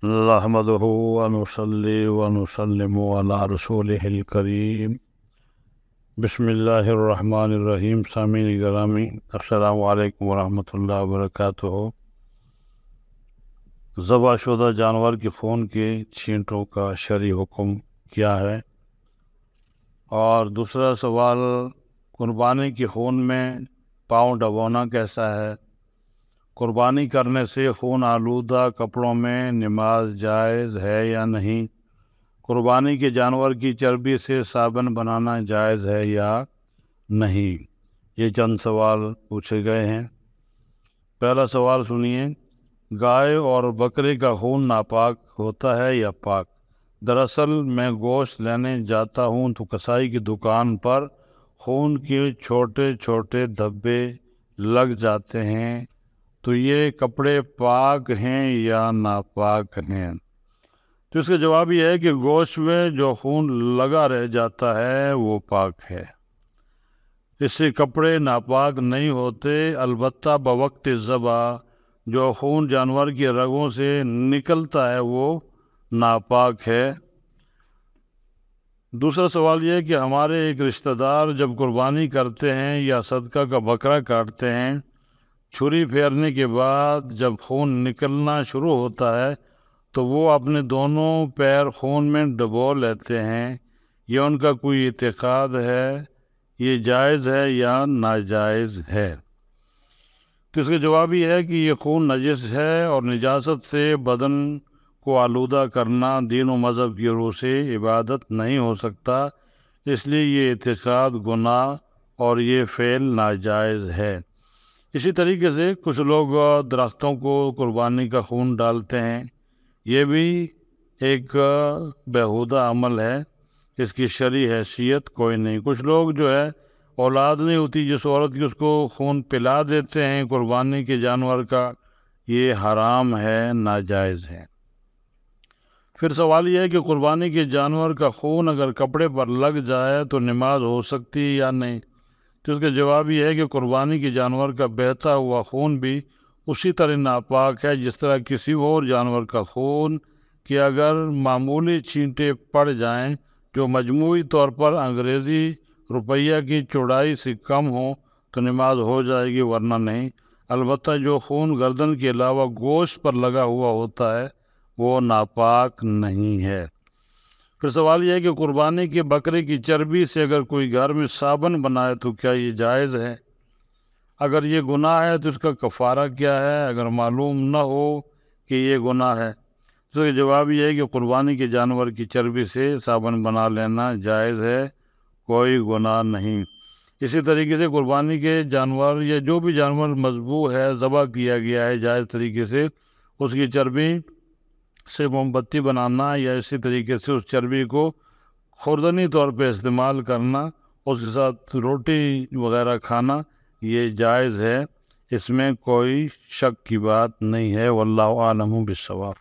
नहमदुहु व नुसल्ली व नुसल्लिमु अला रसूलिहिल करीम। बिस्मिल्लाहिर्रहमानिर्रहीम। सामीन गिरामी, अस्सलामु अलैकुम व रहमतुल्लाहि व बरकातुहू। ज़बहशुदा जानवर के खून के छींटों का शरई हुक्म क्या है? और दूसरा सवाल, कुर्बानी के खून में पाँव डबोना कैसा है? कुर्बानी करने से खून आलूदा कपड़ों में नमाज जायज़ है या नहीं? कुर्बानी के जानवर की चर्बी से साबुन बनाना जायज़ है या नहीं? ये चंद सवाल पूछे गए हैं। पहला सवाल सुनिए। गाय और बकरे का खून नापाक होता है या पाक? दरअसल मैं गोश्त लेने जाता हूँ तो कसाई की दुकान पर खून के छोटे छोटे धब्बे लग जाते हैं, तो ये कपड़े पाक हैं या नापाक हैं? तो इसका जवाब ये है कि गोश्त में जो खून लगा रह जाता है वो पाक है, इससे कपड़े नापाक नहीं होते। अलबत्ता बवक्त ज़बा जो खून जानवर की रगों से निकलता है वो नापाक है। दूसरा सवाल यह है कि हमारे एक रिश्तेदार जब कुर्बानी करते हैं या सदका का बकरा काटते हैं, छुरी फेरने के बाद जब खून निकलना शुरू होता है तो वो अपने दोनों पैर खून में डुबो लेते हैं। ये उनका कोई इतिकाद है? ये जायज़ है या नाजायज़ है? तो इसका जवाब ये है कि ये खून नजिस है और निजासत से बदन को आलूदा करना दीन व मज़हब की रूह से इबादत नहीं हो सकता, इसलिए ये इतिकाद गुनाह और ये फ़ेल नाजायज़ है। इसी तरीके से कुछ लोग दरख्तों को कुर्बानी का खून डालते हैं, ये भी एक बेहुदा अमल है, इसकी शरई हैसियत कोई नहीं। कुछ लोग जो है औलाद नहीं होती जिस औरत की, उसको खून पिला देते हैं कुर्बानी के जानवर का, ये हराम है, नाजायज़ है। फिर सवाल यह है कि कुर्बानी के जानवर का खून अगर कपड़े पर लग जाए तो नमाज हो सकती है या नहीं? तो इसका जवाब यह है कि कुर्बानी के जानवर का बहता हुआ खून भी उसी तरह नापाक है जिस तरह किसी और जानवर का खून कि अगर मामूली छींटे पड़ जाएं जो मजमूई तौर पर अंग्रेज़ी रुपया की चौड़ाई से कम हो तो नमाज हो जाएगी, वरना नहीं। अलबत्ता जो खून गर्दन के अलावा गोश्त पर लगा हुआ होता है वो नापाक नहीं है। फिर सवाल यह है कि कुर्बानी के बकरे की चर्बी से अगर कोई घर में साबुन बनाए तो क्या ये जायज़ है? अगर ये गुनाह है तो इसका कफ़ारा क्या है? अगर मालूम न हो कि ये गुनाह है तो ये जवाब ये है कि कुर्बानी के जानवर की चर्बी से साबुन बना लेना जायज़ है, कोई गुनाह नहीं। इसी तरीके से कुर्बानी के जानवर या जो भी जानवर मज़बूह है, ज़बह किया गया है जायज़ तरीके से, उसकी चर्बी से मोमबत्ती बनाना या इसी तरीके से उस चर्बी को खुर्दनी तौर पे इस्तेमाल करना, उसके साथ रोटी वगैरह खाना, ये जायज़ है, इसमें कोई शक की बात नहीं है। वल्लाहु आलमु बिस्सवाब।